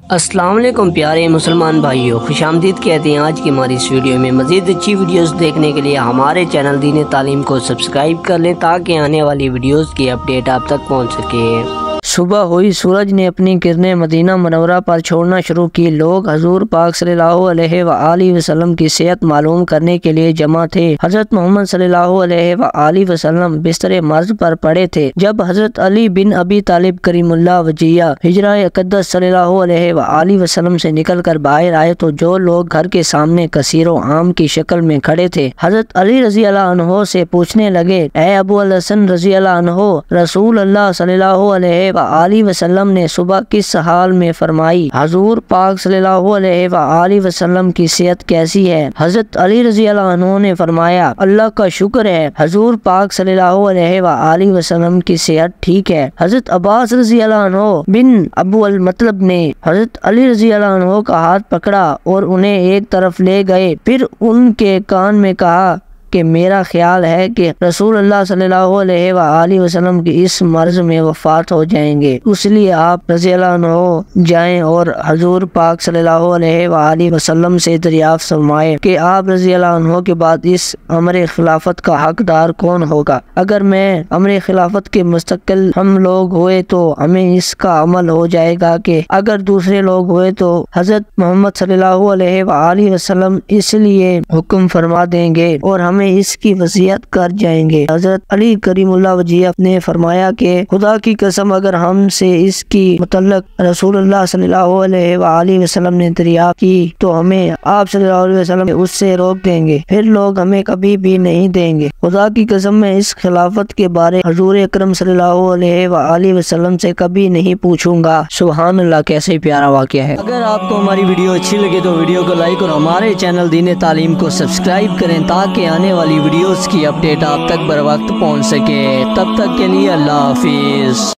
السلام علیکم پیارے مسلمان بھائیوں، خوش آمدید کہتے ہیں آج کی ہماری اس ویڈیو میں۔ مزید اچھی ویڈیوز دیکھنے کے لیے ہمارے چینل دین تعلیم کو سبسکرائب کر لیں تاکہ آنے والی ویڈیوز کی اپڈیٹ آپ تک پہنچ سکے۔ صبح ہوئی سورج نے اپنی کرنیں مدینہ منورہ پر چھوڑنا شروع کی۔ لوگ حضور پاک صلی اللہ علیہ وآلہ وسلم کی صحت معلوم کرنے کے لیے جمع تھے۔ حضرت محمد صلی اللہ علیہ وآلہ وسلم بستر مرض پر پڑے تھے جب حضرت علی بن ابی طالب کریم اللہ وجیہ ہجرہ اقدس صلی اللہ علیہ وآلہ وسلم سے نکل کر باہر آئے تو جو لوگ گھر کے سامنے کثیر و عام کی شکل میں کھڑے تھے حضرت علی رضی اللہ عنہ سے پوچھنے لگے، اے ابو الحسن رضی اللہ عنہ، رسول اللہ صلی اللہ علیہ وآلہ وسلم نے صبح کس حال میں فرمائی؟ حضور پاک صلی اللہ علیہ وآلہ وسلم کی صحت کیسی ہے؟ حضرت علی رضی اللہ عنہ نے فرمایا، اللہ کا شکر ہے، حضور پاک صلی اللہ علیہ وآلہ وسلم کی صحت ٹھیک ہے۔ حضرت عباس رضی اللہ عنہ بن ابو المطلب نے حضرت علی رضی اللہ عنہ کا ہاتھ پکڑا اور انہیں ایک طرف لے گئے، پھر ان کے کان میں کہا کہ میرا خیال ہے کہ رسول اللہ صلی اللہ علیہ وآلہ وسلم کی اس مرض میں وفات ہو جائیں گے، اس لیے آپ رضی اللہ عنہ جائیں اور حضور پاک صلی اللہ علیہ وآلہ وسلم سے دریافت فرمائیں کہ آپ رضی اللہ عنہ کے بعد اس امر خلافت کا حقدار کون ہوگا۔ اگر میں امر خلافت کے مستقل ہم لوگ ہوئے تو ہمیں اس کا عمل ہو جائے گا، کہ اگر دوسرے لوگ ہوئے تو حضرت محمد صلی اللہ علیہ وآلہ وسلم اس لیے حکم فرما دیں گے اور ہمیں اس کی وصیت کر جائیں گے۔ حضرت علی کریم اللہ وجیہ نے فرمایا کہ خدا کی قسم اگر ہم سے اس کی متعلق رسول اللہ صلی اللہ علیہ وآلہ وسلم نے دریافت کی تو ہمیں آپ صلی اللہ علیہ وسلم اس سے روک دیں گے، پھر لوگ ہمیں کبھی بھی نہیں دیں گے۔ خدا کی قسم میں اس خلافت کے بارے حضور اکرم صلی اللہ علیہ وآلہ وسلم سے کبھی نہیں پوچھوں گا۔ سبحان اللہ، کیسے پیارا واقعہ ہے۔ اگر آپ کو ہماری ویڈیو اچھی لگے تو ویڈیو کو لائک اور ہمارے چینل دین تعلیم کو سبسکرائب کریں تاکہ آنے والی ویڈیوز کی اپڈیٹ آپ تک بر وقت پہنچ سکے۔ تب تک کے لیے اللہ حافظ۔